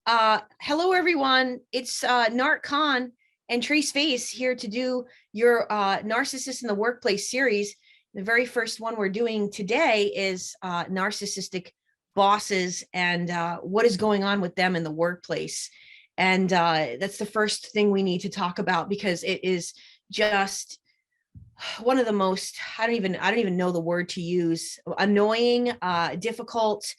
Hello, everyone. It's narcscon and Trace Face here to do your Narcissist in the Workplace series. The very first one we're doing today is narcissistic bosses and what is going on with them in the workplace. And that's the first thing we need to talk about because it is just one of the most, I don't even know the word to use, annoying, difficult.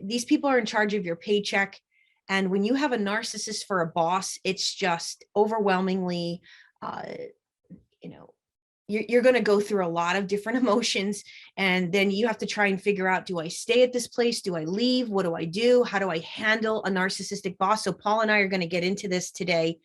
These people are in charge of your paycheck. And when you have a narcissist for a boss, it's just overwhelmingly, you know, you're going to go through a lot of different emotions. And then you have to try and figure out, do I stay at this place? Do I leave? What do I do? How do I handle a narcissistic boss? So Paul and I are going to get into this today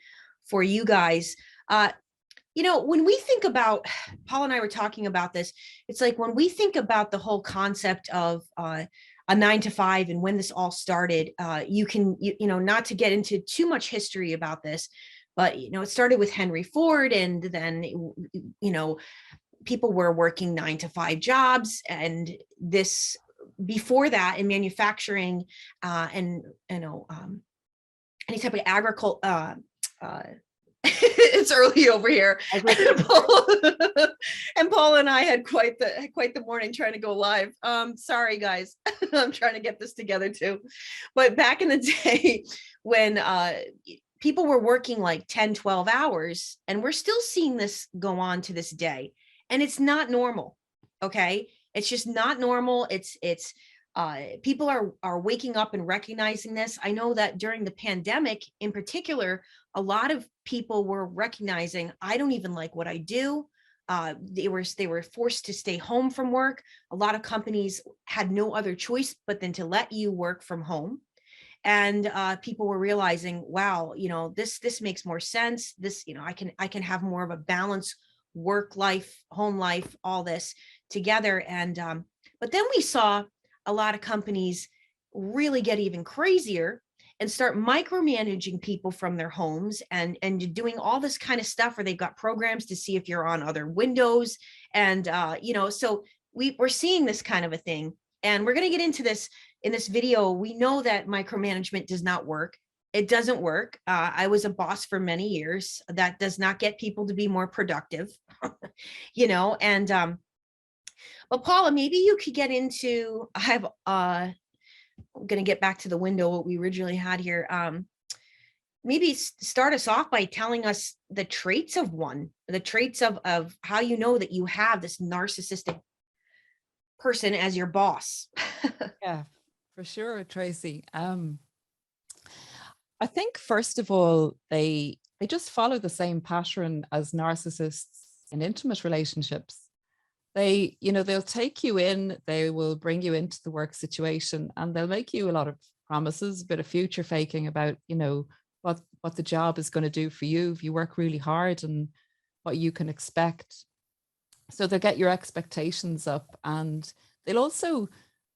for you guys. When we think about, Paul and I were talking about this, it's like when we think about the whole concept of a 9 to 5 and when this all started, not to get into too much history about this, but, it started with Henry Ford, and then, people were working 9 to 5 jobs. And this, before that, in manufacturing and, any type of agriculture, it's early over here. And Paul and I had quite the morning trying to go live. Sorry, guys. I'm trying to get this together too. But back in the day when people were working like 10, 12 hours, and we're still seeing this go on to this day. And it's not normal. Okay. It's just not normal. It's people are waking up and recognizing this. I know that during the pandemic in particular, a lot of people were recognizing, I don't even like what I do. They were forced to stay home from work. A lot of companies had no other choice but then to let you work from home. And people were realizing, wow, this makes more sense. This, I can have more of a balanced work life, home life, all this together. And but then we saw a lot of companies really get even crazier and start micromanaging people from their homes and doing all this kind of stuff where they've got programs to see if you're on other windows. And, so we're seeing this kind of a thing. And we're going to get into this in this video. We know that micromanagement does not work. It doesn't work. I was a boss for many years. That does not get people to be more productive, but Paula, maybe you could get into, I'm going to get back to the window, what we originally had here. Maybe start us off by telling us the traits of how you know that you have this narcissistic person as your boss. Yeah, for sure, Tracy. I think, first of all, they just follow the same pattern as narcissists in intimate relationships. They'll take you in, they will bring you into the work situation, and they'll make you a lot of promises, a bit of future faking about, what the job is going to do for you if you work really hard and what you can expect. So they'll get your expectations up, and they'll also,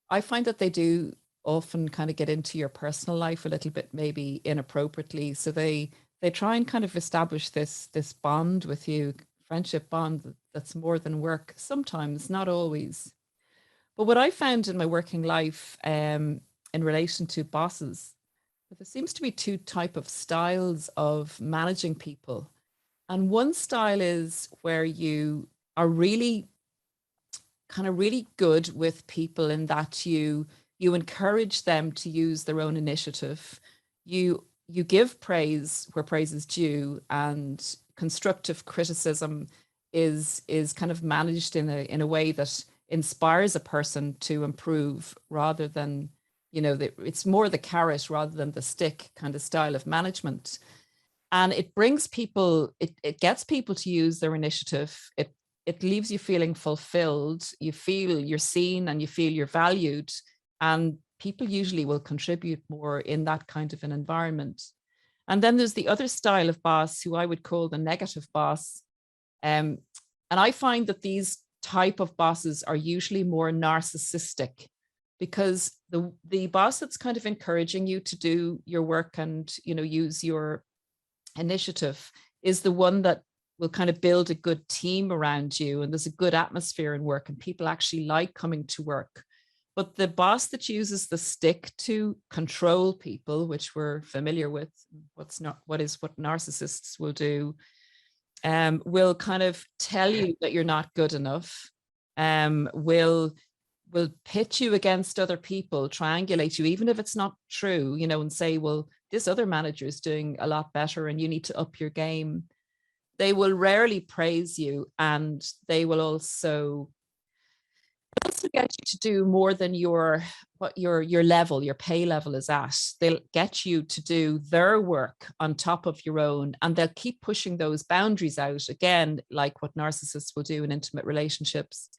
I find that they do often kind of get into your personal life a little bit, maybe inappropriately. So they try and kind of establish this bond with you, friendship bond that's more than work, sometimes, not always. But what I found in my working life in relation to bosses, there seems to be two type of styles of managing people. And one style is where you are really good with people in that you encourage them to use their own initiative. You give praise where praise is due, and constructive criticism is kind of managed in a way that inspires a person to improve, rather than, it's more the carrot rather than the stick kind of style of management. And it brings people, it gets people to use their initiative. It leaves you feeling fulfilled. You feel you're seen and you feel you're valued, and people usually will contribute more in that kind of an environment. And then there's the other style of boss, who I would call the negative boss. And I find that these type of bosses are usually more narcissistic, because the boss that's kind of encouraging you to do your work and, use your initiative is the one that will kind of build a good team around you, and there's a good atmosphere in work, and people actually like coming to work. But the boss that uses the stick to control people, which we're familiar with, what narcissists will do, will kind of tell you that you're not good enough, will pitch you against other people, triangulate you, even if it's not true, you know, and say, well, this other manager is doing a lot better and you need to up your game. They will rarely praise you, and they will also get you to do more than what your level, your pay level is at. They'll get you to do their work on top of your own, and they'll keep pushing those boundaries out, again, like what narcissists will do in intimate relationships.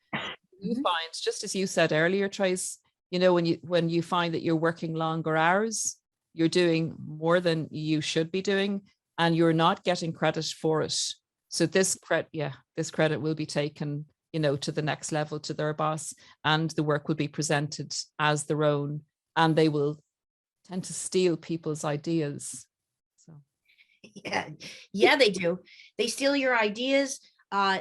You find, just as you said earlier, Trace, you know, when you find that you're working longer hours, you're doing more than you should be doing, and you're not getting credit for it. So this credit will be taken, you know, to the next level, to their boss, and the work will be presented as their own, and they will tend to steal people's ideas. So yeah, they do. They steal your ideas.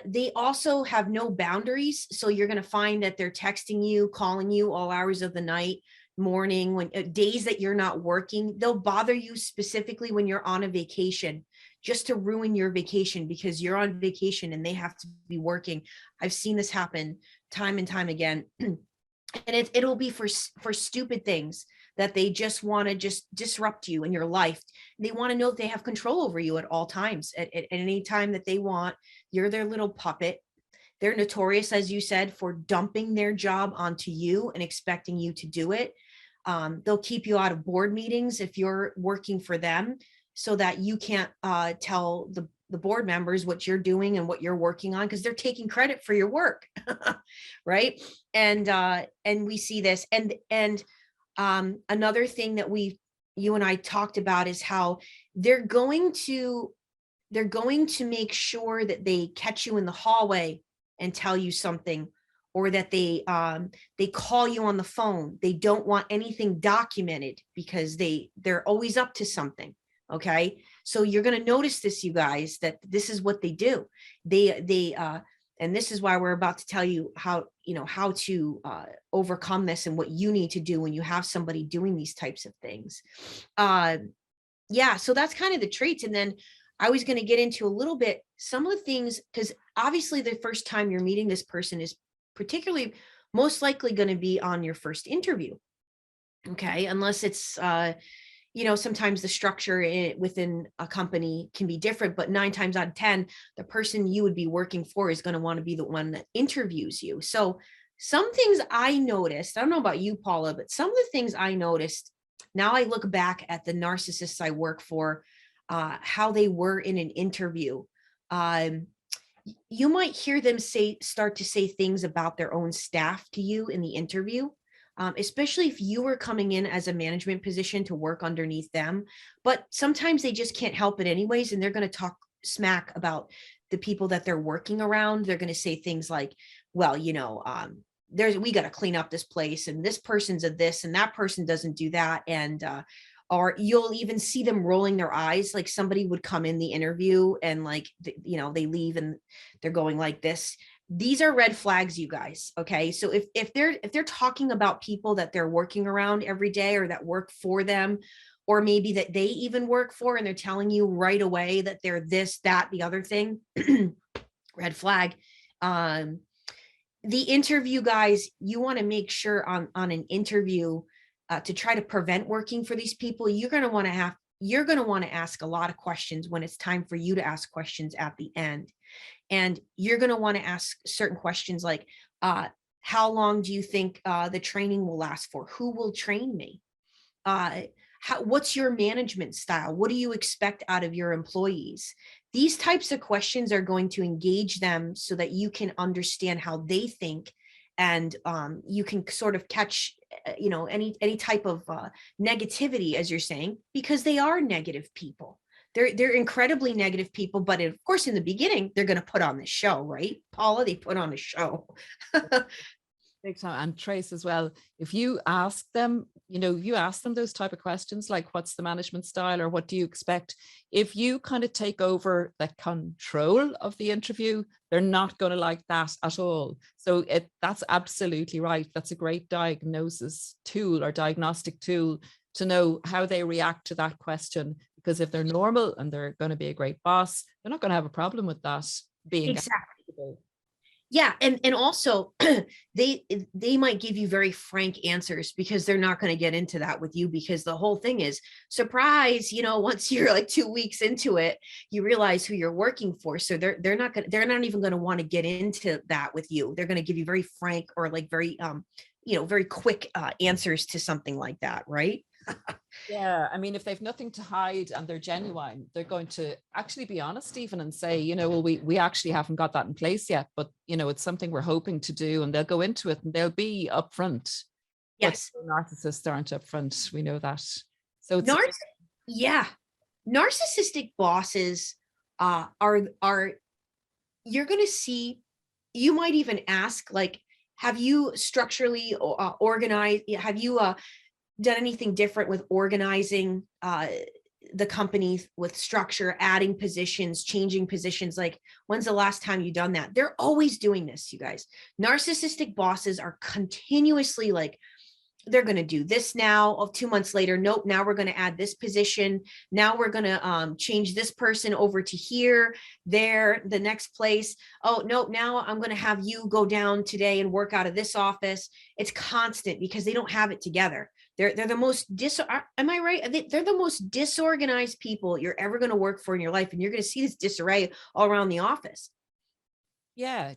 They also have no boundaries. So you're going to find that they're texting you, calling you all hours of the night, morning, when days that you're not working. They'll bother you specifically when you're on a vacation, just to ruin your vacation because you're on vacation and they have to be working. I've seen this happen time and time again. And it'll be for stupid things that they just want to just disrupt you in your life. They want to know that they have control over you at all times, at any time that they want. You're their little puppet. They're notorious, as you said, for dumping their job onto you and expecting you to do it. They'll keep you out of board meetings if you're working for them, so that you can't tell the board members what you're doing and what you're working on, because they're taking credit for your work. Right. And we see this. And another thing that you and I talked about is how they're going to make sure that they catch you in the hallway and tell you something, or that they call you on the phone. They don't want anything documented because they're always up to something. Okay. So you're going to notice this, you guys, that this is what they do. And this is why we're about to tell you how to overcome this and what you need to do when you have somebody doing these types of things. Yeah. So that's kind of the traits. And then I was going to get into a little bit, some of the things, because obviously the first time you're meeting this person is particularly most likely going to be on your first interview. Okay. Unless it's, sometimes the structure within a company can be different, but 9 times out of 10, the person you would be working for is going to want to be the one that interviews you. So some things I noticed, I don't know about you, Paula, but some of the things I noticed, now I look back at the narcissists I work for, how they were in an interview. You might hear them start to say things about their own staff to you in the interview. Especially if you were coming in as a management position to work underneath them. But sometimes they just can't help it anyways, and they're going to talk smack about the people that they're working around. They're going to say things like, well, we got to clean up this place, and this person's a this, and that person doesn't do that. And or you'll even see them rolling their eyes, like somebody would come in the interview and they leave and they're going like this. These are red flags, you guys. Okay. So if they're talking about people that they're working around every day, or that work for them, or maybe that they even work for, and they're telling you right away that they're this, that, the other thing, red flag. The interview, guys, you want to make sure on an interview, to try to prevent working for these people, you're going to want to ask a lot of questions when it's time for you to ask questions at the end. And you're going to want to ask certain questions like, how long do you think the training will last for? Who will train me? What's your management style? What do you expect out of your employees? These types of questions are going to engage them so that you can understand how they think, and you can sort of catch any type of negativity, as you're saying, because they are negative people. They're incredibly negative people, but of course, in the beginning, they're going to put on this show, right? Paula, they put on a show. Big time. And Trace as well, if you ask them, you ask them those type of questions like what's the management style or what do you expect? If you kind of take over the control of the interview, they're not going to like that at all. So that's absolutely right. That's a great diagnosis tool or diagnostic tool to know how they react to that question. Because if they're normal and they're going to be a great boss, they're not going to have a problem with that being Exactly. acceptable. Yeah, and also they might give you very frank answers because they're not going to get into that with you, because the whole thing is surprise, once you're like 2 weeks into it, you realize who you're working for. So they're not even going to want to get into that with you. They're going to give you very frank or like very very quick answers to something like that, right? Yeah, I mean, if they've nothing to hide and they're genuine, they're going to actually be honest even and say, well, we actually haven't got that in place yet, but it's something we're hoping to do, and they'll go into it and they'll be upfront. Yes. But narcissists aren't upfront. We know that. So it's Yeah. Narcissistic bosses are you're going to see, you might even ask, like, have you structurally organized, have you done anything different with organizing the company with structure, adding positions, changing positions? Like, when's the last time you done that? They're always doing this, you guys. Narcissistic bosses are continuously like, they're going to do this now. 2 months later, nope, now we're going to add this position. Now we're going to change this person over to here, there, the next place. Oh, nope, now I'm going to have you go down today and work out of this office. It's constant because they don't have it together. They're the most am I right? They're the most disorganized people you're ever going to work for in your life. And you're going to see this disarray all around the office. Yeah,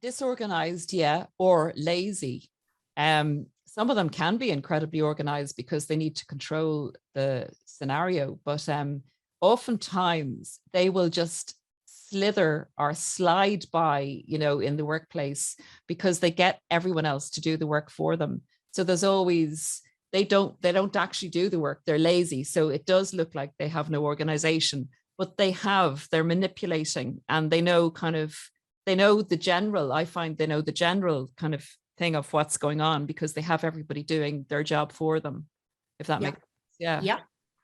disorganized, yeah, or lazy. Some of them can be incredibly organized because they need to control the scenario, but oftentimes they will just slither or slide by, in the workplace because they get everyone else to do the work for them. So there's always, they don't actually do the work. They're lazy. So it does look like they have no organization, but they're manipulating, and they know the general, I find they know the general kind of thing of what's going on because they have everybody doing their job for them, if that makes sense. Yeah,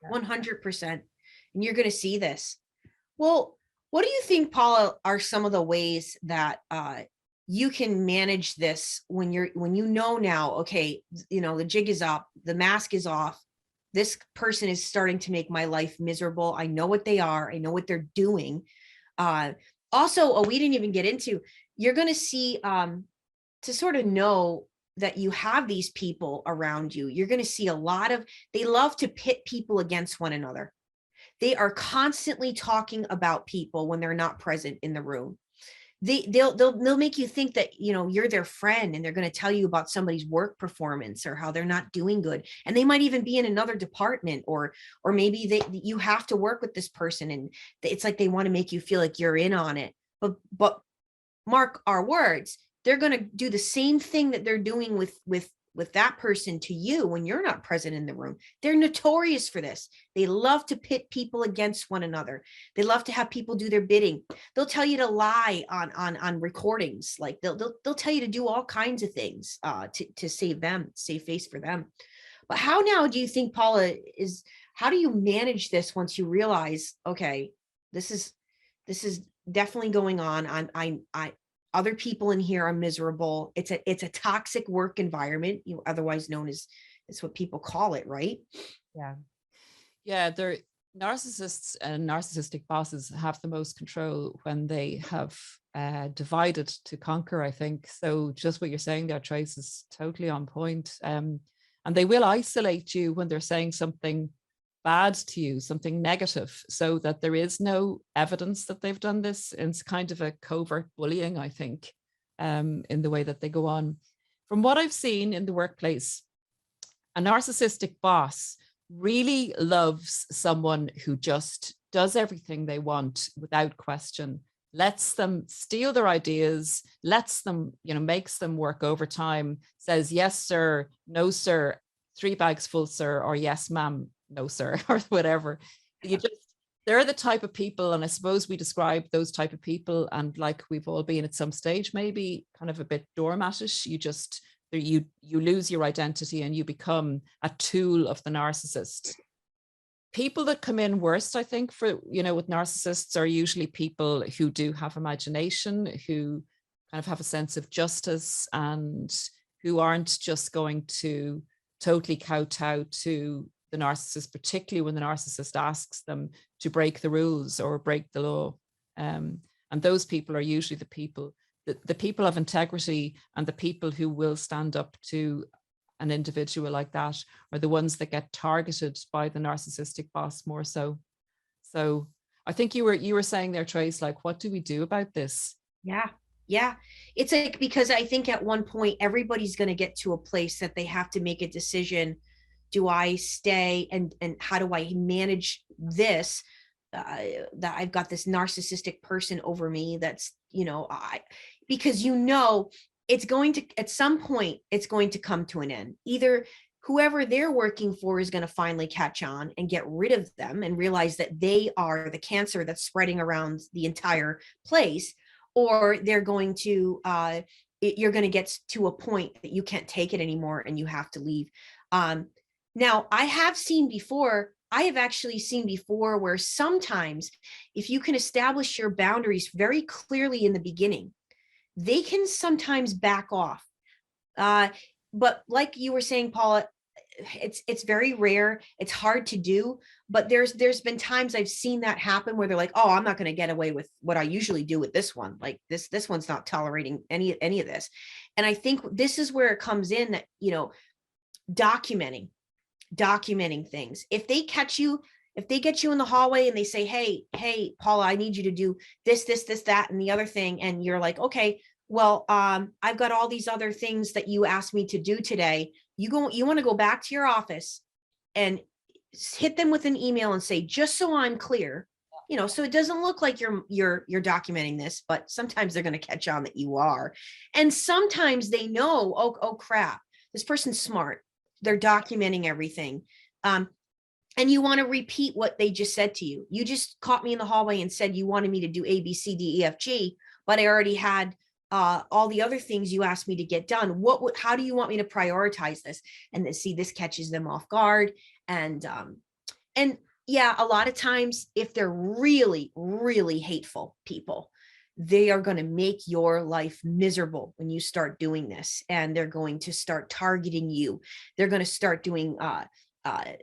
100%. And you're going to see this. Well, what do you think, Paula, are some of the ways that you can manage this when you know now, okay, the jig is up, the mask is off, this person is starting to make my life miserable. I know what they are. I know what they're doing. Also, we didn't even get into, you're going to see, to sort of know that you have these people around you, you're going to see they love to pit people against one another. They are constantly talking about people when they're not present in the room. They'll make you think that, you're their friend, and they're going to tell you about somebody's work performance or how they're not doing good. And they might even be in another department, or maybe you have to work with this person, and it's like they want to make you feel like you're in on it. But mark our words, they're going to do the same thing that they're doing with that person to you when you're not present in the room. They're notorious for this. They love to pit people against one another. They love to have people do their bidding. They'll tell you to lie on recordings. Like they'll tell you to do all kinds of things to save face for them. But how now do you think, Paula, how do you manage this once you realize, okay, this is definitely going on. I other people in here are miserable. It's a toxic work environment, otherwise known as, it's what people call it, right? Yeah. They're narcissists, and narcissistic bosses have the most control when they have divided to conquer, I think. So just what you're saying there, Trace, is totally on point. And they will isolate you when they're saying something bad to you, something negative, so that there is no evidence that they've done this. And it's kind of a covert bullying, I think, in the way that they go on. From what I've seen in the workplace, a narcissistic boss really loves someone who just does everything they want without question, lets them steal their ideas, lets them, makes them work overtime, says, yes, sir, no, sir, 3 bags full, sir, or yes, ma'am, no, sir, or whatever. They're the type of people, and I suppose we describe those type of people, and like we've all been at some stage, maybe kind of a bit doormatish. You just you lose your identity and you become a tool of the narcissist. People that come in worst, I think, for, with narcissists are usually people who do have imagination, who kind of have a sense of justice, and who aren't just going to totally kowtow to the narcissist, particularly when the narcissist asks them to break the rules or break the law. And those people are usually the people, the people of integrity, and the people who will stand up to an individual like that are the ones that get targeted by the narcissistic boss more so. So I think you were saying there, Trace, like, what do we do about this? Yeah. Yeah. It's like, because I think at one point, everybody's going to get to a place that they have to make a decision. Do I stay, and how do I manage this? That I've got this narcissistic person over me. That's, because it's going to, at some point, it's going to come to an end. Either whoever they're working for is going to finally catch on and get rid of them and realize that they are the cancer that's spreading around the entire place, or they're going to, you're going to get to a point that you can't take it anymore and you have to leave. Now, I have actually seen before where sometimes if you can establish your boundaries very clearly in the beginning, they can sometimes back off. But like you were saying, Paula, it's very rare. It's hard to do, but there's been times I've seen that happen where they're like, oh, I'm not going to get away with what I usually do with this one. Like this one's not tolerating any of this. And I think this is where it comes in that, documenting things. If they get you in the hallway and they say, hey, Paula, I need you to do this, that, and the other thing. And you're like, okay, well, I've got all these other things that you asked me to do today. You want to go back to your office and hit them with an email and say, just so I'm clear, so it doesn't look like you're documenting this, but sometimes they're going to catch on that you are. And sometimes they know, oh crap, this person's smart. They're documenting everything. And you want to repeat what they just said to you. You just caught me in the hallway and said you wanted me to do A, B, C, D, E, F, G, but I already had all the other things you asked me to get done. How do you want me to prioritize this? And then see, this catches them off guard. And yeah, a lot of times if they're really, really hateful people, they are going to make your life miserable when you start doing this, and they're going to start targeting you. They're going to start doing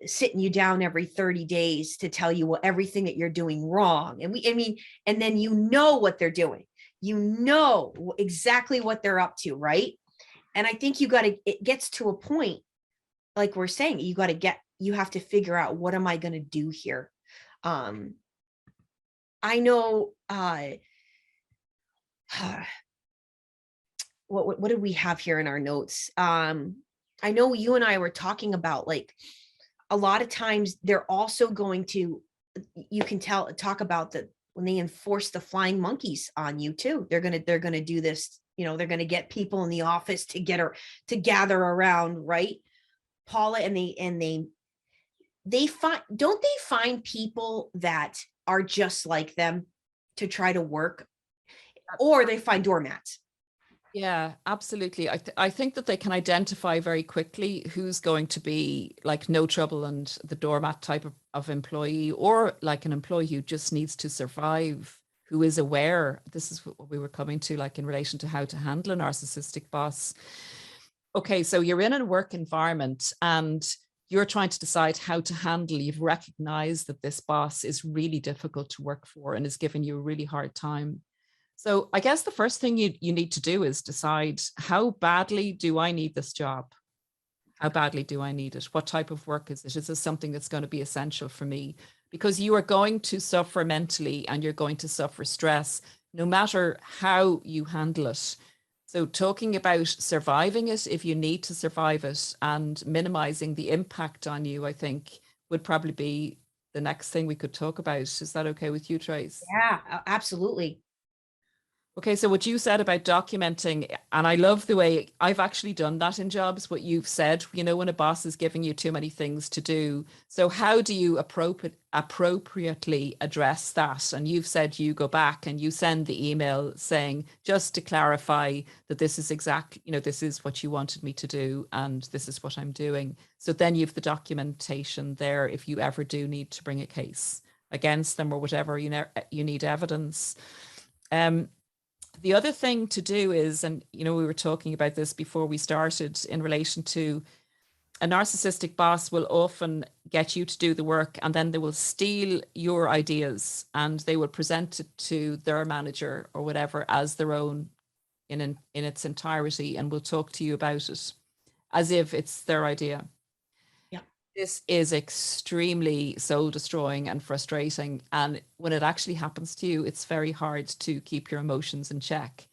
sitting you down every 30 days to tell you everything that you're doing wrong. And and then what they're doing. Exactly what they're up to, right? And I think it gets to a point, like we're saying, you have to figure out, what am I going to do here? I know, what did we have here in our notes? I know you and I were talking about, like, a lot of times they're also going to, you can talk about when they enforce the flying monkeys on you too. They're going to do this, they're going to get people in the office to gather around, right, Paula? And don't they find people that are just like them to try to work, or they find doormats? Yeah, absolutely. I think that they can identify very quickly who's going to be like no trouble and the doormat type of employee, or like an employee who just needs to survive, who is aware. This is what we were coming to, like, in relation to how to handle a narcissistic boss. Okay, so you're in a work environment and you're trying to decide how to handle. You've recognized that this boss is really difficult to work for and is giving you a really hard time. So I guess the first thing you need to do is decide, how badly do I need this job? How badly do I need it? What type of work is it? Is this something that's going to be essential for me? Because you are going to suffer mentally and you're going to suffer stress, no matter how you handle it. So talking about surviving it, if you need to survive it, and minimizing the impact on you, I think would probably be the next thing we could talk about. Is that okay with you, Trace? Yeah, absolutely. Okay, so what you said about documenting, and I love the way I've actually done that in jobs, what you've said, you know, when a boss is giving you too many things to do. So how do you appropriately address that? And you've said you go back and you send the email saying, just to clarify that this is exactly, you know, this is what you wanted me to do, and this is what I'm doing. So then you've the documentation there if you ever do need to bring a case against them or whatever, you know, you need evidence. The other thing to do is, and you know, we were talking about this before we started in relation to a narcissistic boss will often get you to do the work and then they will steal your ideas and they will present it to their manager or whatever as their own in its entirety, and will talk to you about it as if it's their idea. Yeah. This is extremely soul destroying and frustrating. And when it actually happens to you, it's very hard to keep your emotions in check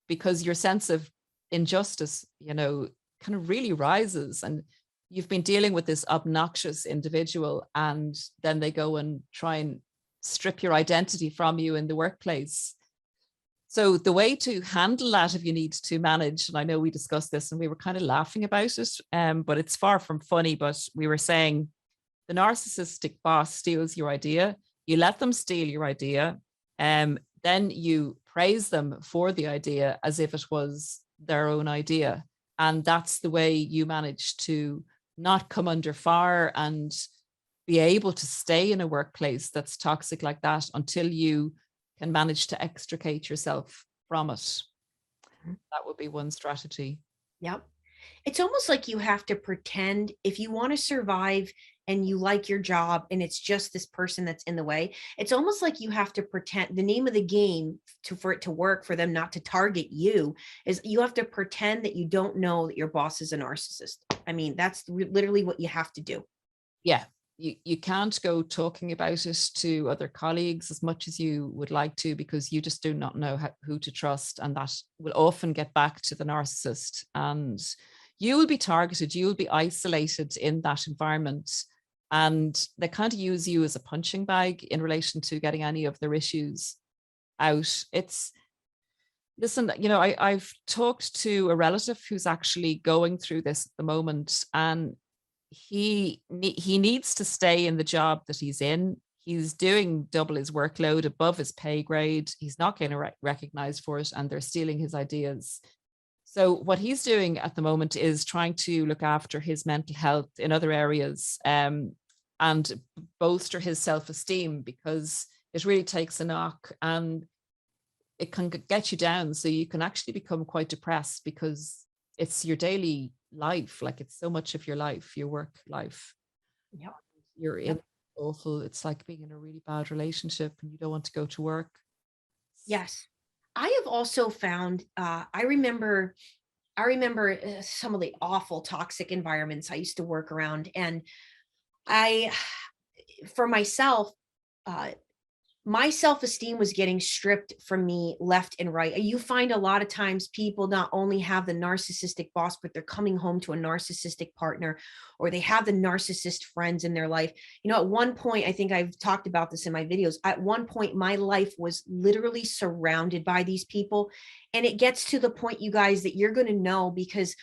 because your sense of injustice, you know, kind of really rises. And you've been dealing with this obnoxious individual, and then they go and try and strip your identity from you in the workplace. So the way to handle that, if you need to manage, and I know we discussed this and we were kind of laughing about it, but it's far from funny, but we were saying the narcissistic boss steals your idea, you let them steal your idea, then you praise them for the idea as if it was their own idea. And that's the way you manage to not come under fire and be able to stay in a workplace that's toxic like that until you can manage to extricate yourself from it. That would be one strategy. Yep. It's almost like you have to pretend if you want to survive and you like your job and it's just this person that's in the way. It's almost like you have to pretend the name of the game for it to work, for them not to target you, is you have to pretend that you don't know that your boss is a narcissist. I mean, that's literally what you have to do. Yeah. You can't go talking about it to other colleagues as much as you would like to, because you just do not know who to trust. And that will often get back to the narcissist. And you will be targeted, you will be isolated in that environment. And they kind of use you as a punching bag in relation to getting any of their issues out. Listen, you know, I've talked to a relative who's actually going through this at the moment, and he needs to stay in the job that he's in. He's doing double his workload, above his pay grade. He's not getting recognized for it, and they're stealing his ideas. So what he's doing at the moment is trying to look after his mental health in other areas, and bolster his self-esteem, because it really takes a knock and it can get you down. So you can actually become quite depressed because it's your daily life, like it's so much of your life, your work life. Yep. You're in awful, it's like being in a really bad relationship and you don't want to go to work. Yes. I have also found, I remember some of the awful toxic environments I used to work around. And for myself, my self-esteem was getting stripped from me left and right. You find a lot of times people not only have the narcissistic boss, but they're coming home to a narcissistic partner, or they have the narcissist friends in their life. You know, at one point, I think I've talked about this in my videos, at one point, my life was literally surrounded by these people. And it gets to the point, you guys, that you're going to know, because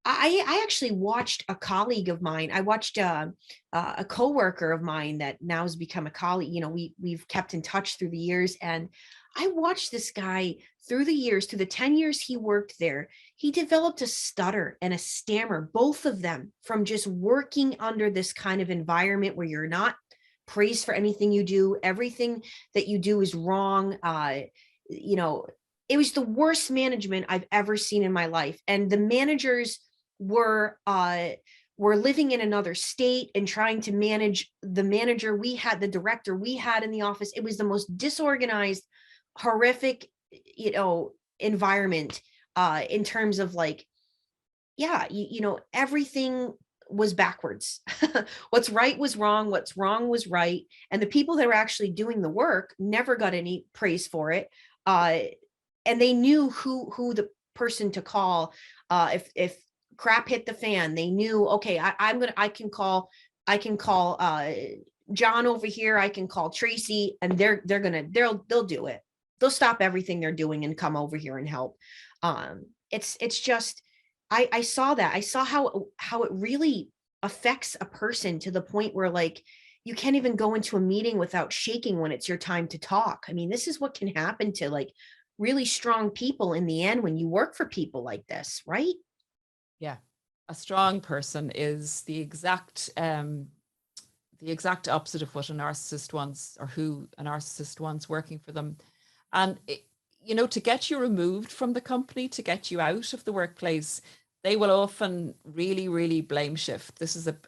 I actually watched a colleague of mine. I watched a coworker of mine that now has become a colleague. You know, we've kept in touch through the years, and I watched this guy through the years, through the 10 years he worked there. He developed a stutter and a stammer, both of them, from just working under this kind of environment where you're not praised for anything you do. Everything that you do is wrong. You know, it was the worst management I've ever seen in my life. And the managers were living in another state and trying to manage the manager we had, the director we had in the office. It was the most disorganized, horrific, you know, environment, in terms of like, yeah, you know, everything was backwards. What's right was wrong, what's wrong was right. And the people that were actually doing the work never got any praise for it. And they knew who the person to call, if crap hit the fan. They knew, okay, I can call John over here, I can call Tracy, and they'll do it. they'll stop everything they're doing and come over here and help. It's just, I saw that. I saw how it really affects a person to the point where like you can't even go into a meeting without shaking when it's your time to talk. I mean, this is what can happen to like really strong people in the end when you work for people like this, right? Yeah. A strong person is the exact opposite of what a narcissist wants, or who a narcissist wants working for them. And to get you removed from the company, to get you out of the workplace, they will often really, really blame shift.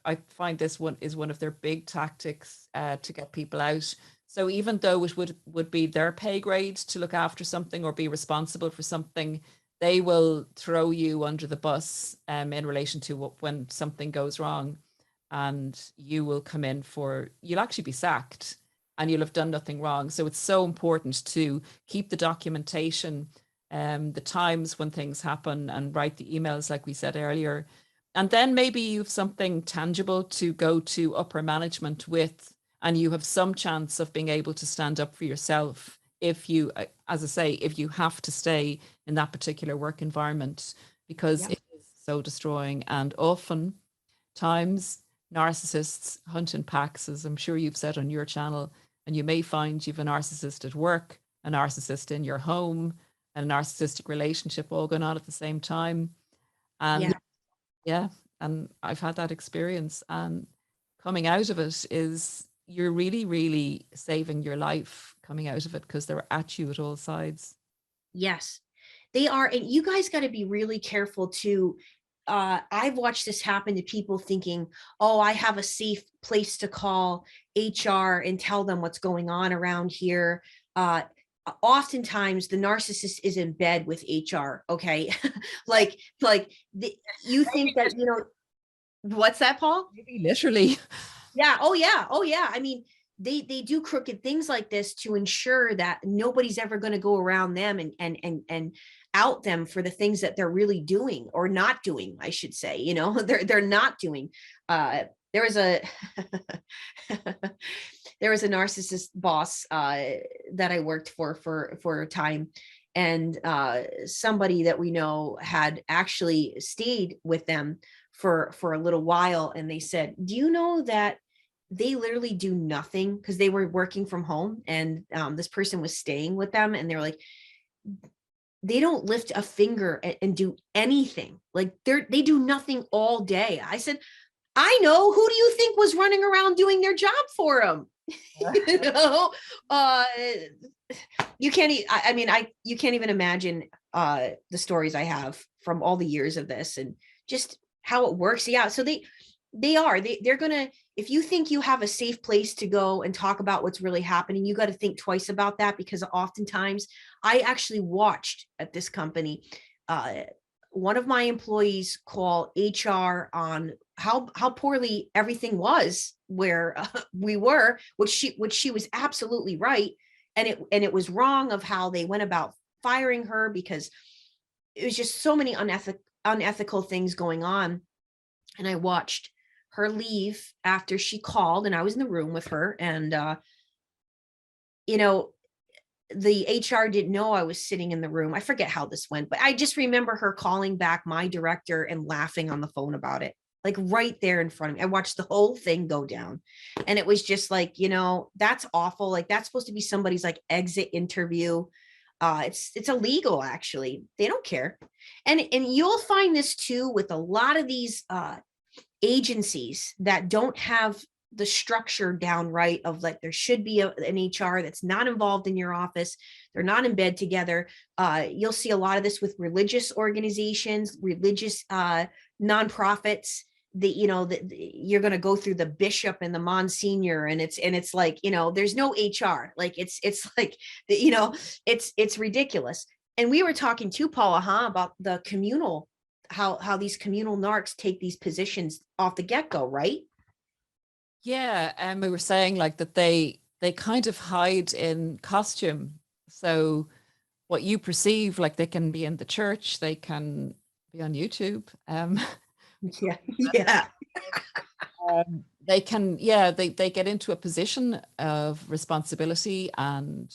I find this one is one of their big tactics to get people out. So even though it would be their pay grade to look after something or be responsible for something, they will throw you under the bus in relation to when something goes wrong, and you'll actually be sacked, and you'll have done nothing wrong. So it's so important to keep the documentation, the times when things happen, and write the emails like we said earlier. And then maybe you have something tangible to go to upper management with, and you have some chance of being able to stand up for yourself if you, as I say, if you have to stay in that particular work environment, because it is so destroying. And often times narcissists hunt in packs, as I'm sure you've said on your channel, and you may find you've a narcissist at work, a narcissist in your home, and a narcissistic relationship all going on at the same time. And yeah, and I've had that experience, and coming out of it is, you're really, really saving your life coming out of it, because they're at you at all sides. Yes, they are. And you guys got to be really careful too. I've watched this happen to people thinking, oh, I have a safe place to call HR and tell them what's going on around here. Oftentimes the narcissist is in bed with HR. Okay. You think that, what's that, Paul? Maybe literally. Yeah. Oh yeah. Oh yeah. I mean, they do crooked things like this to ensure that nobody's ever going to go around them and out them for the things that they're really doing, or not doing, I should say. They're not doing. There was a there was a narcissist boss that I worked for a time, and somebody that we know had actually stayed with them for a little while, and they said, do you know that they literally do nothing, because they were working from home, and this person was staying with them, and they're like, they don't lift a finger and do anything. Like they do nothing all day. I said, I know. Who do you think was running around doing their job for them? you know you can't you can't even imagine the stories I have from all the years of this, and just how it works. Yeah, so they're gonna, if you think you have a safe place to go and talk about what's really happening, you got to think twice about that, because oftentimes I actually watched at this company one of my employees call HR on how poorly everything was where we were, which she was absolutely right, and it was wrong of how they went about firing her, because it was just so many unethical things going on. And I watched her leave after she called, and I was in the room with her, and the HR didn't know I was sitting in the room. I forget how this went, but I just remember her calling back my director and laughing on the phone about it, like right there in front of me. I watched the whole thing go down, and it was just like, that's awful. Like that's supposed to be somebody's like exit interview. It's illegal, actually. They don't care. And you'll find this too with a lot of these agencies that don't have the structure down right, of like there should be an HR that's not involved in your office. They're not in bed together. You'll see a lot of this with religious organizations, religious nonprofits. You're going to go through the bishop and the monsignor, and it's like, there's no HR. Like it's like, it's ridiculous. And we were talking to Paula, about the communal, how these communal narcs take these positions off the get-go, right? Yeah, and we were saying like that they kind of hide in costume. So what you perceive, like they can be in the church, they can be on YouTube. Yeah. They can, they get into a position of responsibility, and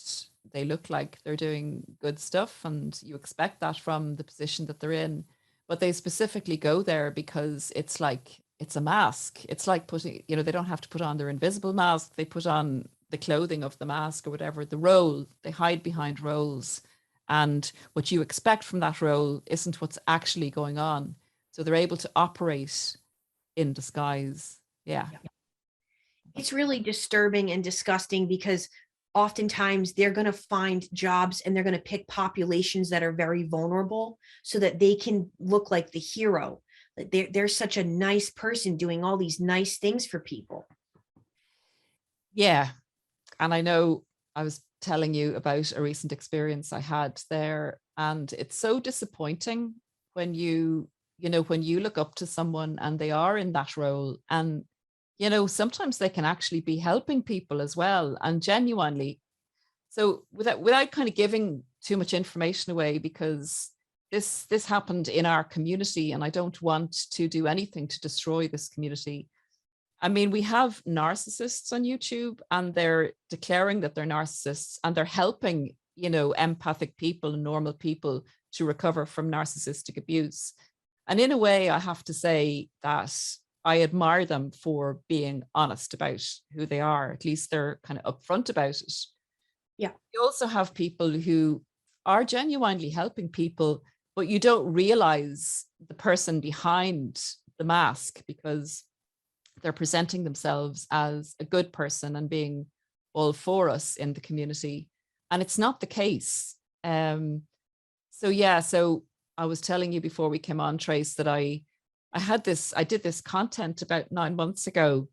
they look like they're doing good stuff, and you expect that from the position that they're in. But they specifically go there because it's like, it's a mask. It's like putting, you know, they don't have to put on their invisible mask. They put on the clothing of the mask or whatever, the role. They hide behind roles. And what you expect from that role isn't what's actually going on. So they're able to operate in disguise. Yeah. It's really disturbing and disgusting because oftentimes they're going to find jobs and they're going to pick populations that are very vulnerable so that they can look like the hero. They're such a nice person doing all these nice things for people. Yeah. And I know I was telling you about a recent experience I had there, and it's so disappointing when when you look up to someone and they are in that role, and sometimes they can actually be helping people as well, and genuinely. So without kind of giving too much information away, because this happened in our community and I don't want to do anything to destroy this community. I mean, we have narcissists on YouTube and they're declaring that they're narcissists, and they're helping, empathic people and normal people to recover from narcissistic abuse. And in a way, I have to say that I admire them for being honest about who they are. At least they're kind of upfront about it. Yeah. You also have people who are genuinely helping people, but you don't realize the person behind the mask because they're presenting themselves as a good person and being all for us in the community. And it's not the case. So I was telling you before we came on, Trace, that I did this content about 9 months ago,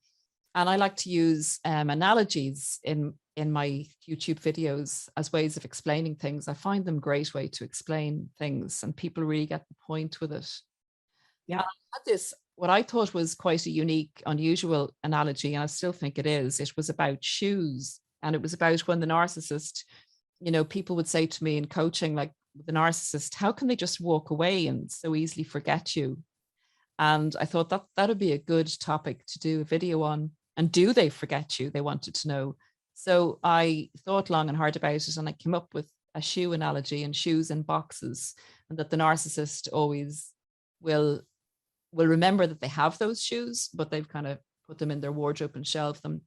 and I like to use analogies in my YouTube videos as ways of explaining things. I find them a great way to explain things, and people really get the point with it. Yeah. I had this, what I thought was quite a unique, unusual analogy, and I still think it is. It was about shoes, and it was about when the narcissist, people would say to me in coaching, like, the narcissist, how can they just walk away and so easily forget you? And I thought that would be a good topic to do a video on. And do they forget you? They wanted to know. So I thought long and hard about it, and I came up with a shoe analogy, and shoes in boxes, and that the narcissist always will remember that they have those shoes, but they've kind of put them in their wardrobe and shelved them.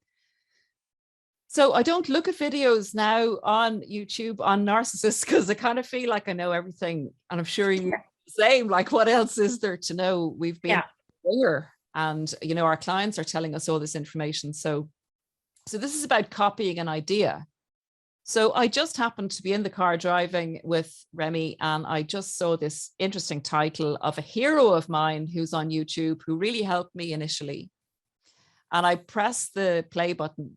So I don't look at videos now on YouTube on narcissists because I kind of feel like I know everything. And I'm sure you're the same. Like, what else is there to know? We've been here, and our clients are telling us all this information. So this is about copying an idea. So I just happened to be in the car driving with Remy, and I just saw this interesting title of a hero of mine who's on YouTube who really helped me initially. And I pressed the play button,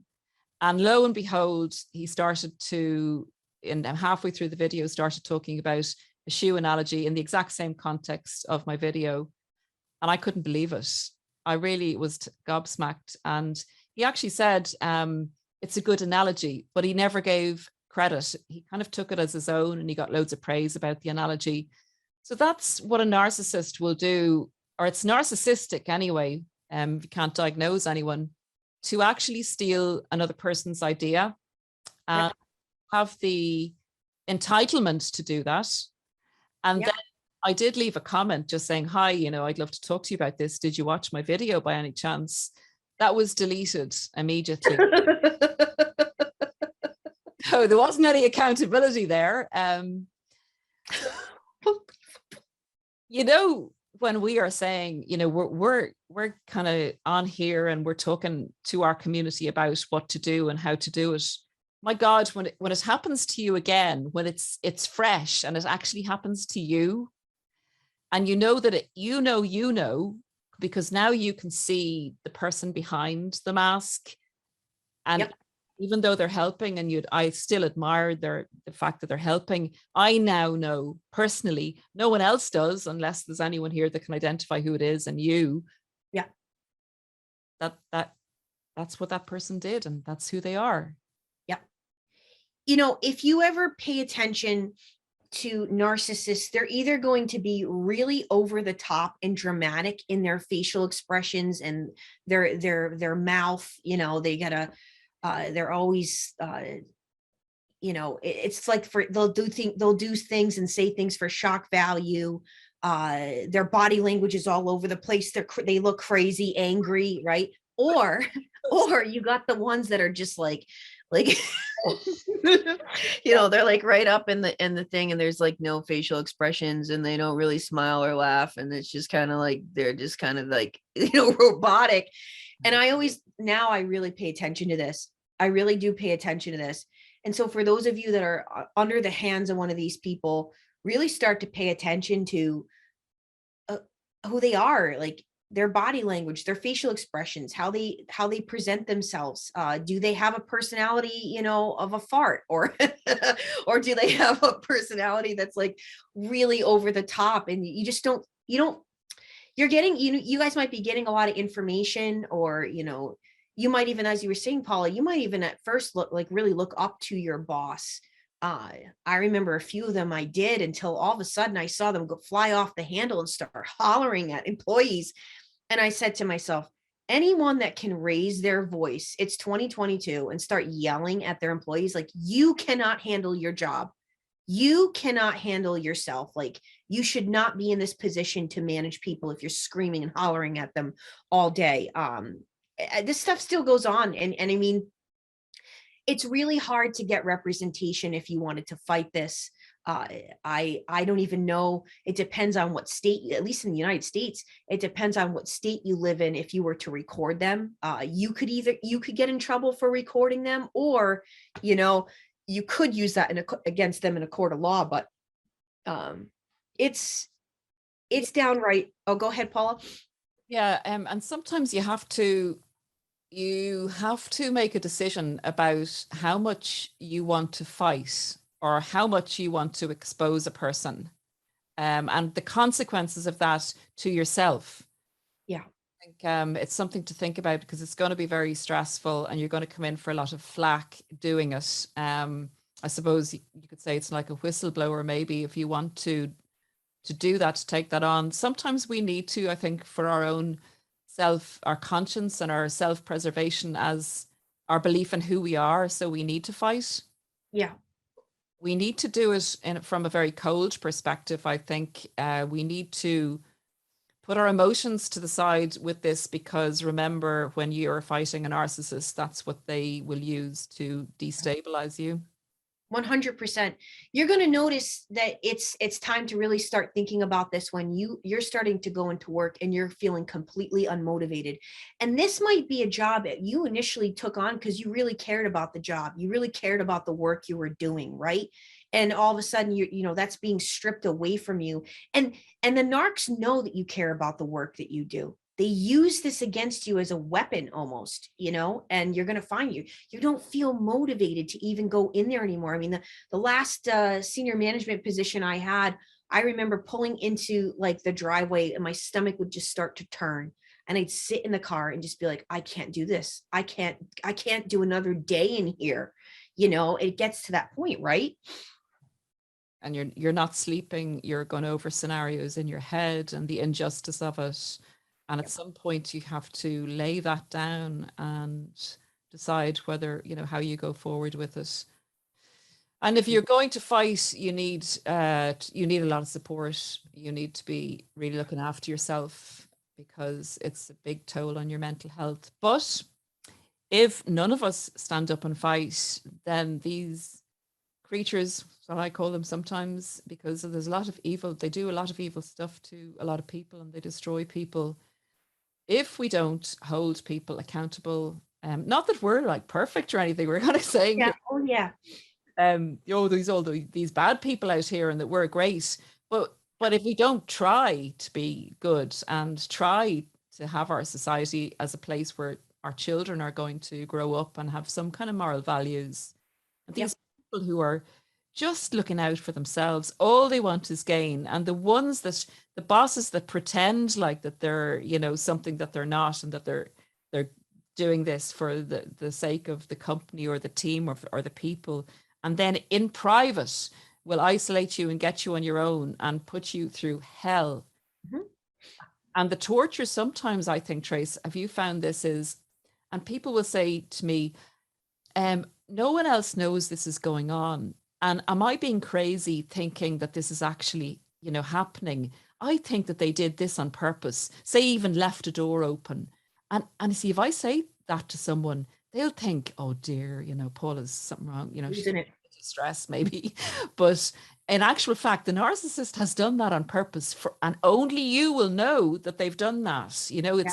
and lo and behold, he started to, and halfway through the video, started talking about a shoe analogy in the exact same context of my video. And I couldn't believe it. I really was gobsmacked. And he actually said, it's a good analogy, but he never gave credit. He kind of took it as his own, and he got loads of praise about the analogy. So that's what a narcissist will do, or it's narcissistic anyway. You can't diagnose anyone, to actually steal another person's idea and have the entitlement to do that. And then I did leave a comment just saying, hi, I'd love to talk to you about this. Did you watch my video by any chance? That was deleted immediately. So there wasn't any accountability there. When we are saying, we're kind of on here and we're talking to our community about what to do and how to do it. My God, when it happens to you again, when it's fresh and it actually happens to you, and that because now you can see the person behind the mask, and even though they're helping, and I still admire the fact that they're helping. I now know personally, no one else does, unless there's anyone here that can identify who it is, and you. Yeah. That's what that person did, and that's who they are. Yeah. If you ever pay attention to narcissists, they're either going to be really over the top and dramatic in their facial expressions and their mouth. They're always it's like they'll do things and say things for shock value. Their body language is all over the place. They look crazy, angry, right? Or you got the ones that are just like they're like right up in the thing, and there's like no facial expressions, and they don't really smile or laugh, and it's just kind of like they're just kind of like robotic. And I really pay attention to this. I really do pay attention to this. And so for those of you that are under the hands of one of these people, really start to pay attention to who they are, like their body language, their facial expressions, how they present themselves. Do they have a personality, of a fart, or or do they have a personality that's like really over the top? And you're getting, you guys might be getting a lot of information, or, you might even, as you were saying, Paula, you might even at first really look up to your boss. I remember a few of them I did, until all of a sudden I saw them fly off the handle and start hollering at employees. And I said to myself, anyone that can raise their voice, it's 2022, and start yelling at their employees, like, you cannot handle your job. You cannot handle yourself. Like, you should not be in this position to manage people if you're screaming and hollering at them all day. This stuff still goes on. And I mean, it's really hard to get representation if you wanted to fight this. I don't even know. It depends on what state, at least in the United States, it depends on what state you live in. If you were to record them, you could get in trouble for recording them, or, you could use that against them in a court of law. But it's downright. Oh, go ahead, Paula. Yeah, and sometimes you have to make a decision about how much you want to fight, or how much you want to expose a person, and the consequences of that to yourself. Yeah. I think it's something to think about, because it's going to be very stressful, and you're going to come in for a lot of flack doing it. I suppose you could say it's like a whistleblower, maybe, if you want to do that, to take that on. Sometimes we need to, I think, for our own our conscience and our self-preservation, as our belief in who we are. So we need to fight. Yeah. We need to do it from a very cold perspective. I think we need to put our emotions to the side with this, because remember, when you're fighting a narcissist, that's what they will use to destabilize you. 100%. You're going to notice that it's time to really start thinking about this when you're starting to go into work and you're feeling completely unmotivated. And this might be a job that you initially took on because you really cared about the job. You really cared about the work you were doing, right? And all of a sudden, that's being stripped away from you. And the narcs know that you care about the work that you do. They use this against you as a weapon almost, and you're going to find you don't feel motivated to even go in there anymore. I mean, the last senior management position I had, I remember pulling into like the driveway, and my stomach would just start to turn, and I'd sit in the car and just be like, I can't do this. I can't do another day in here. It gets to that point, right? And you're not sleeping. You're going over scenarios in your head and the injustice of it. And at some point you have to lay that down and decide whether, how you go forward with it. And if you're going to fight, you need a lot of support. You need to be really looking after yourself, because it's a big toll on your mental health. But if none of us stand up and fight, then these creatures, so I call them sometimes, because there's a lot of evil. They do a lot of evil stuff to a lot of people, and they destroy people. If we don't hold people accountable, not that we're like perfect or anything, we're kind of saying, yeah, oh yeah, these bad people out here, and that we're great. But if we don't try to be good and try to have our society as a place where our children are going to grow up and have some kind of moral values, and these people who are just looking out for themselves, all they want is gain. And the bosses that pretend like that they're, something that they're not, and that they're doing this for the sake of the company or the team or the people, and then in private will isolate you and get you on your own and put you through hell. Mm-hmm. And the torture sometimes, I think, Trace, have you found this is, and people will say to me, No one else knows this is going on. And am I being crazy thinking that this is actually, happening? I think that they did this on purpose. Say even left a door open. And see, if I say that to someone, they'll think, oh dear, Paula's something wrong, she's Isn't it? stressed maybe. But in actual fact, the narcissist has done that on purpose and only you will know that they've done that. Yeah.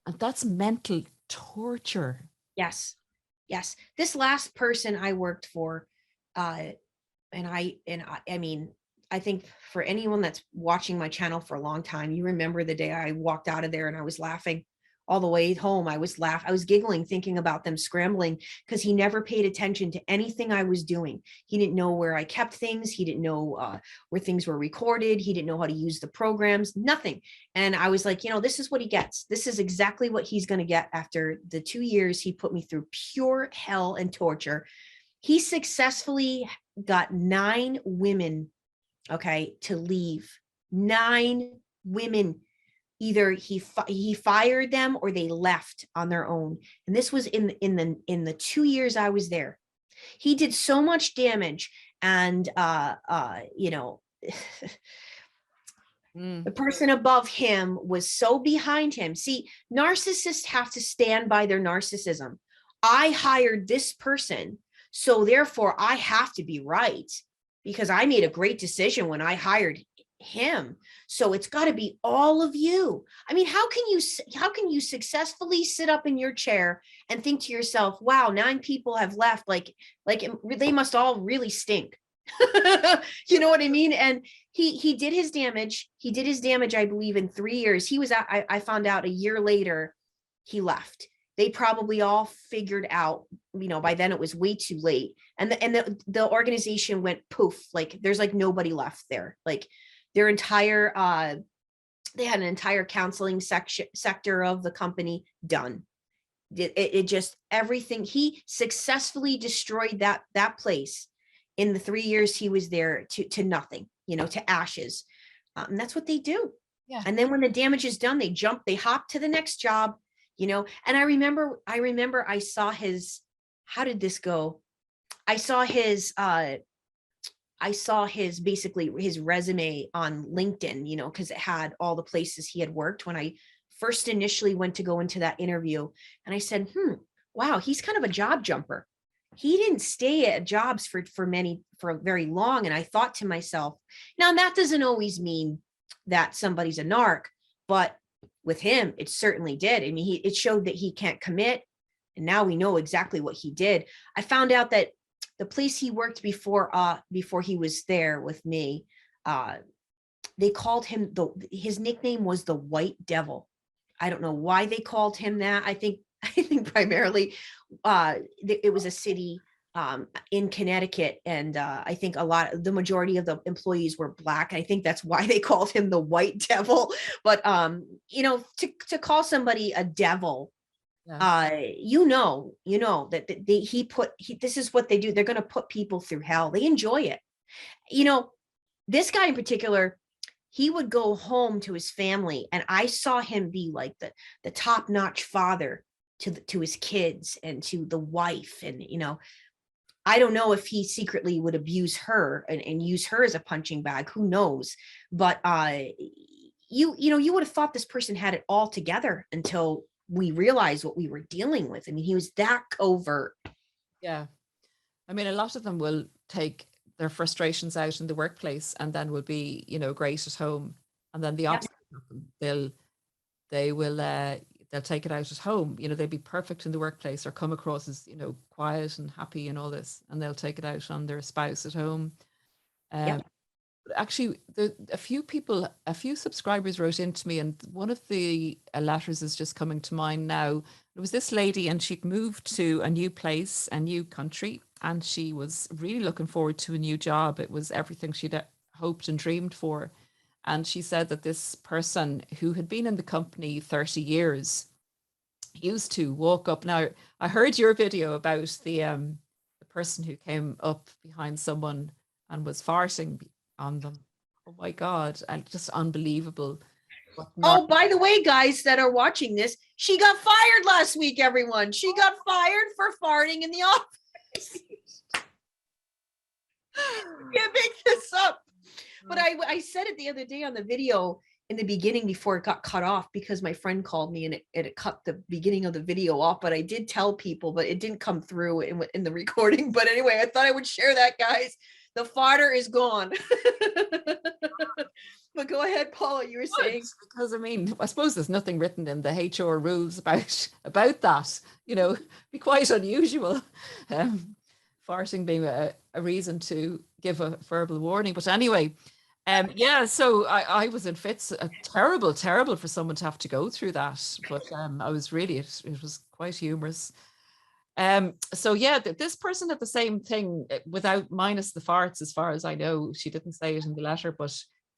And that's mental torture. Yes. Yes. This last person I worked for, I mean, I think for anyone that's watching my channel for a long time, you remember the day I walked out of there and I was laughing all the way home. I was giggling, thinking about them scrambling because he never paid attention to anything I was doing. He didn't know where I kept things. He didn't know where things were recorded. He didn't know how to use the programs, nothing. And I was like, this is what he gets. This is exactly what he's going to get after the 2 years he put me through pure hell and torture. He successfully got 9 women, okay, to leave. 9 women. Either he fired them or they left on their own. And this was in the 2 years I was there. He did so much damage, and the person above him was so behind him. See, narcissists have to stand by their narcissism. I hired this person, so therefore I have to be right because I made a great decision when I hired him. So it's got to be all of you. I mean, how can you successfully sit up in your chair and think to yourself, wow, 9 people have left, like they must all really stink. You know what I mean? And he did his damage. He did his damage, I believe, in 3 years. He was I found out a year later he left. They probably all figured out, by then it was way too late. And the organization went poof, like there's like nobody left there. Like their entire they had an entire counseling sector of the company done. It just everything. He successfully destroyed that place in the 3 years he was there to nothing, to ashes. And that's what they do. Yeah. And then when the damage is done, they hop to the next job, and I remember I saw his, how did this go? I saw his basically his resume on LinkedIn, because it had all the places he had worked when I first initially went to go into that interview. And I said, wow, he's kind of a job jumper. He didn't stay at jobs for very long. And I thought to myself, now that doesn't always mean that somebody's a narc, but with him, it certainly did. I mean, it showed that he can't commit. And now we know exactly what he did. I found out that the place he worked before he was there with me, they called him his nickname was the White Devil. I don't know why they called him that. I think primarily it was a city in Connecticut, and I think the majority of the employees were Black. I think that's why they called him the White Devil. But to call somebody a devil, yeah. That this is what they do. They're going to put people through hell. They enjoy it. This guy in particular, he would go home to his family, and I saw him be like the top-notch father to his kids and to the wife. And, I don't know if he secretly would abuse her and use her as a punching bag. Who knows? But you would have thought this person had it all together until we realized what we were dealing with. I mean, he was that covert. Yeah. I mean, a lot of them will take their frustrations out in the workplace and then will be, great at home. And then the opposite happen. They'll take it out at home. They'll be perfect in the workplace or come across as, quiet and happy and all this, and they'll take it out on their spouse at home. Actually, a few subscribers wrote into me, and one of the letters is just coming to mind now. It was this lady, and she'd moved to a new place, a new country, and she was really looking forward to a new job. It was everything she'd hoped and dreamed for. And she said that this person who had been in the company 30 years used to walk up. Now, I heard your video about the person who came up behind someone and was farting on them. Oh my God, and just unbelievable. But Oh, by the way, guys that are watching this, she got fired last week, everyone. She got fired for farting in the office. Can't make this up. But I said it the other day on the video in the beginning before it got cut off, because my friend called me and it cut the beginning of the video off. But I did tell people, but it didn't come through in the recording. But anyway, I thought I would share that, guys. The farter is gone. But go ahead, Paula, you were saying. Because I mean, I suppose there's nothing written in the HR rules about that. You know, be quite unusual. Farting being a reason to give a verbal warning. But anyway, yeah, so I was in fits. Terrible for someone to have to go through that. But I was really, it was quite humorous. So yeah, this person had the same thing without minus the farts, as far as I know. She didn't say it in the letter, but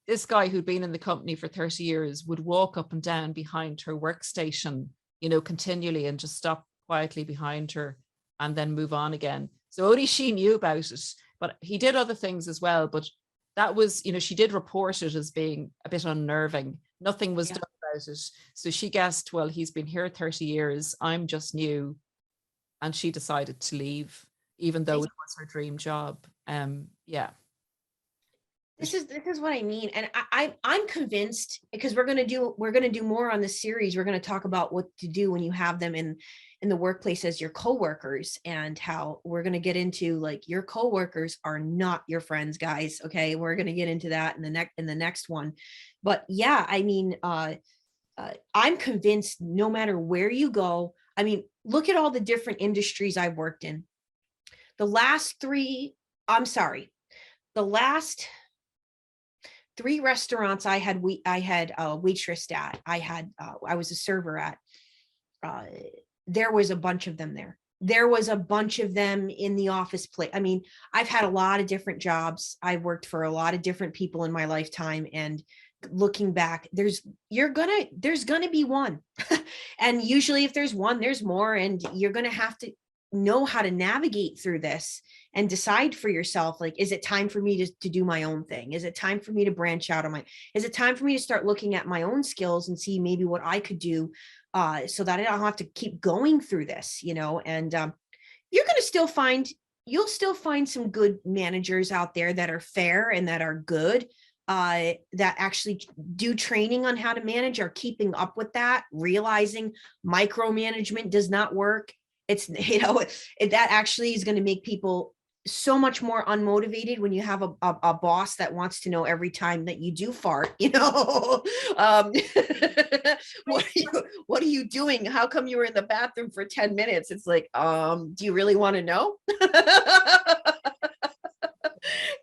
this guy who'd been in the company for 30 years would walk up and down behind her workstation, you know, continually, and just stop quietly behind her and then move on again. So only she knew about it, but he did other things as well. But that was, you know, she did report it as being a bit unnerving. Nothing was done about it. So she guessed, well, he's been here 30 years. I'm just new. And she decided to leave, even though it was her dream job. Yeah. This is what I mean. And I'm convinced, because we're gonna do more on this series. We're gonna talk about what to do when you have them in the workplace as your coworkers, and how we're gonna get into, like, your coworkers are not your friends, guys. Okay, we're gonna get into that in the next one. But yeah, I mean, I'm convinced no matter where you go, I mean, look at all the different industries I've worked in. The last 3 restaurants I had a waitress at, I was a server at, there was a bunch of them there. There was a bunch of them in the office place. I mean, I've had a lot of different jobs. I've worked for a lot of different people in my lifetime, and looking back, there's gonna be one. And usually if there's one, there's more, and you're gonna have to know how to navigate through this and decide for yourself, like, is it time for me to do my own thing? Is it time for me to branch out is it time for me to start looking at my own skills and see maybe what I could do, so that I don't have to keep going through this, you know? And you'll still find some good managers out there that are fair and that are good, that actually do training on how to manage, are keeping up with that, realizing micromanagement does not work. It's, you know, that actually is going to make people so much more unmotivated when you have a boss that wants to know every time that you do fart, you know. What are you doing? How come you were in the bathroom for 10 minutes? It's like, do you really want to know?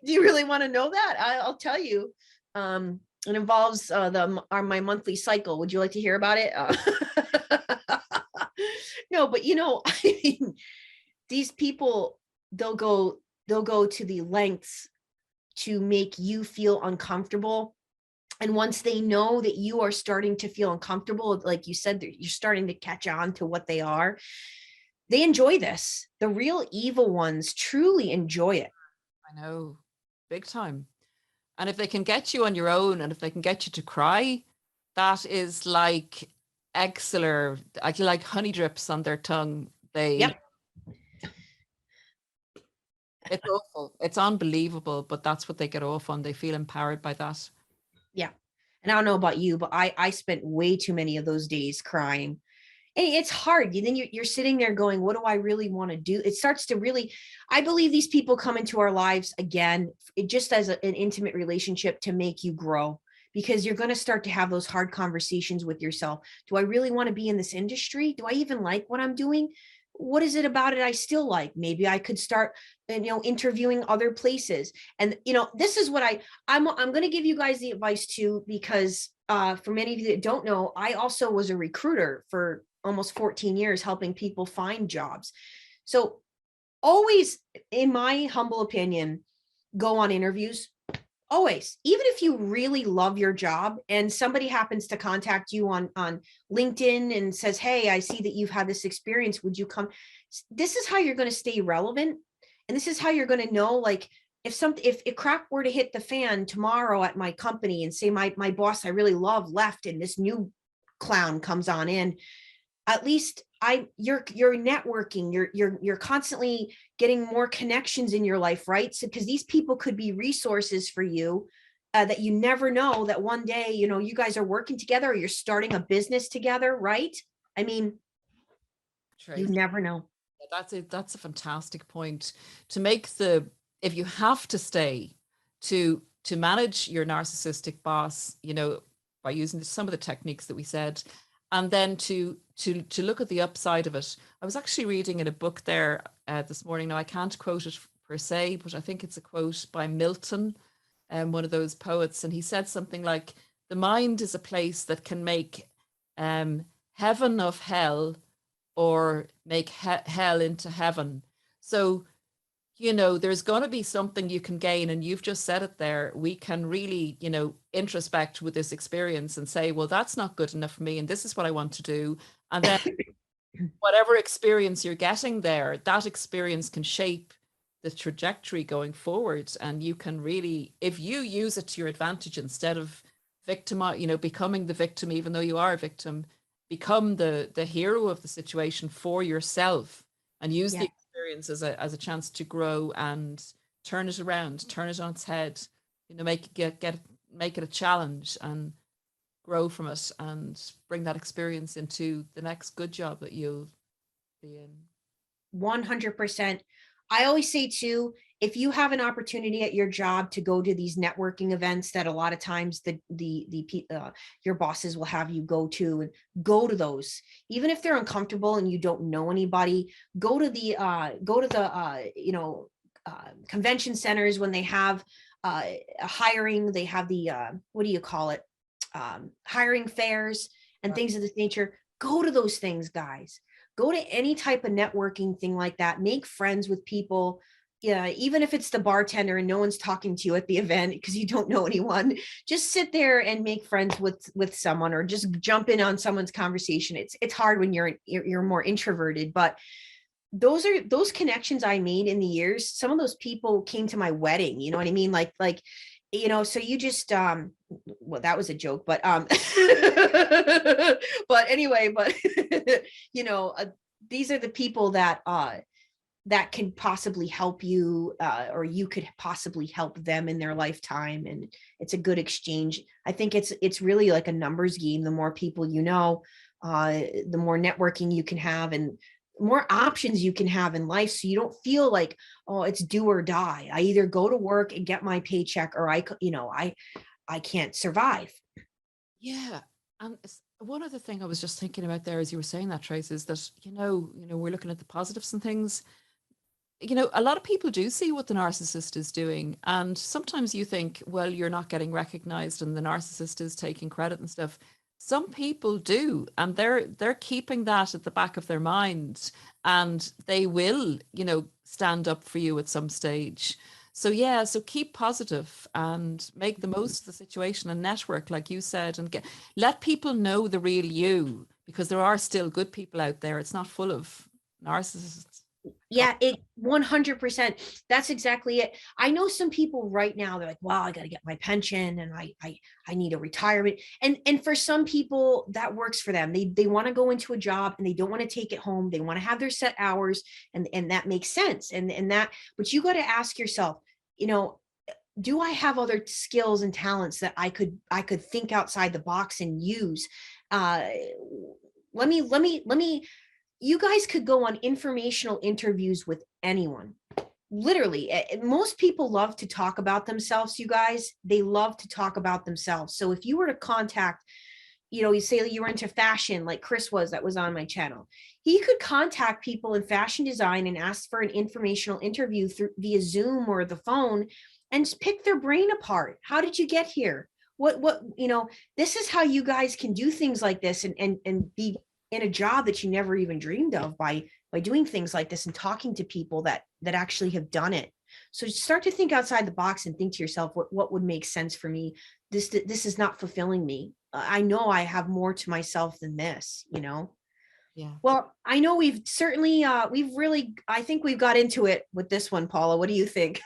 Do you really want to know that? I'll tell you. It involves my monthly cycle. Would you like to hear about it? No, but you know, I mean, these people, they'll go to the lengths to make you feel uncomfortable. And once they know that you are starting to feel uncomfortable, like you said, you're starting to catch on to what they are, they enjoy this. The real evil ones truly enjoy it. I know, big time. And if they can get you on your own, and if they can get you to cry, that is like exceller, like honey drips on their tongue. Yep. It's awful. It's unbelievable, but that's what they get off on. They feel empowered by that. Yeah. And I don't know about you, but I spent way too many of those days crying. And it's hard. Then you're sitting there going, what do I really want to do? It starts to really, I believe these people come into our lives again, just as an intimate relationship to make you grow, because you're going to start to have those hard conversations with yourself. Do I really want to be in this industry? Do I even like what I'm doing? What is it about it I still like? Maybe I could start, you know, interviewing other places. And, you know, this is what I'm going to give you guys the advice too, because for many of you that don't know, I also was a recruiter for almost 14 years, helping people find jobs. So always, in my humble opinion, go on interviews. Always, even if you really love your job and somebody happens to contact you on LinkedIn and says, hey, I see that you've had this experience, would you come? This is how you're going to stay relevant. And this is how you're going to know, like, if crap were to hit the fan tomorrow at my company and say my boss I really love left and this new clown comes on in, at least you're networking, you're constantly getting more connections in your life, right? So because these people could be resources for you, that you never know that one day, you guys are working together or you're starting a business together, right? I mean, you True. never know. That's a fantastic point. To make if you have to stay to manage your narcissistic boss, by using some of the techniques that we said, and then to look at the upside of it. I was actually reading in a book there this morning. Now I can't quote it per se, but I think it's a quote by Milton, one of those poets, and he said something like, "The mind is a place that can make heaven of hell, or make hell into heaven." So, there's going to be something you can gain. And you've just said it there. We can really, introspect with this experience and say, well, that's not good enough for me. And this is what I want to do. And then whatever experience you're getting there, that experience can shape the trajectory going forward. And you can really, if you use it to your advantage, instead of becoming the victim, even though you are a victim, become the hero of the situation for yourself, and use Yeah. the experience as a chance to grow and turn it around, turn it on its head, make it a challenge and grow from it, and bring that experience into the next good job that you'll be in. 100%. I always say too, if you have an opportunity at your job to go to these networking events that a lot of times your bosses will have you go to, and go to those, even if they're uncomfortable and you don't know anybody. Go to the convention centers when they have a hiring. They have the what do you call it? Hiring fairs and things of this nature. Go to those things, guys. Go to any type of networking thing like that. Make friends with people. Yeah, even if it's the bartender and no one's talking to you at the event because you don't know anyone, just sit there and make friends with someone, or just jump in on someone's conversation. It's hard when you're more introverted, but those connections I made in the years. Some of those people came to my wedding. You know what I mean? Like so you just well, that was a joke, but but anyway, but these are the people that can possibly help you, or you could possibly help them in their lifetime, and it's a good exchange. I think it's really like a numbers game. The more people the more networking you can have, and more options you can have in life, so you don't feel like, oh, it's do or die. I either go to work and get my paycheck, or I can't survive. Yeah. And one other thing I was just thinking about there as you were saying that, Trace, is that, we're looking at the positives and things. A lot of people do see what the narcissist is doing. And sometimes you think, well, you're not getting recognized and the narcissist is taking credit and stuff. Some people do, and they're keeping that at the back of their mind, and they will, stand up for you at some stage. So yeah, so keep positive and make the most of the situation, and network, like you said, and let people know the real you, because there are still good people out there. It's not full of narcissists. Yeah, 100%. That's exactly it. I know some people right now, they're like, wow, I got to get my pension, and I need a retirement. And for some people that works for them. They want to go into a job and they don't want to take it home. They want to have their set hours, and that makes sense. But you got to ask yourself, do I have other skills and talents that I could think outside the box and use? Let me You guys could go on informational interviews with anyone. Literally, most people love to talk about themselves, you guys. They love to talk about themselves. So if you were to contact, you say you were into fashion, like Chris that was on my channel. He could contact people in fashion design and ask for an informational interview via Zoom or the phone, and pick their brain apart. How did you get here? What this is how you guys can do things like this, and be in a job that you never even dreamed of, by doing things like this and talking to people that actually have done it. So start to think outside the box and think to yourself, what would make sense for me? This is not fulfilling me. I know I have more to myself than this. Yeah. Well, I know we've certainly I think we've got into it with this one, Paula. What do you think?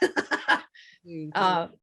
You do. Uh,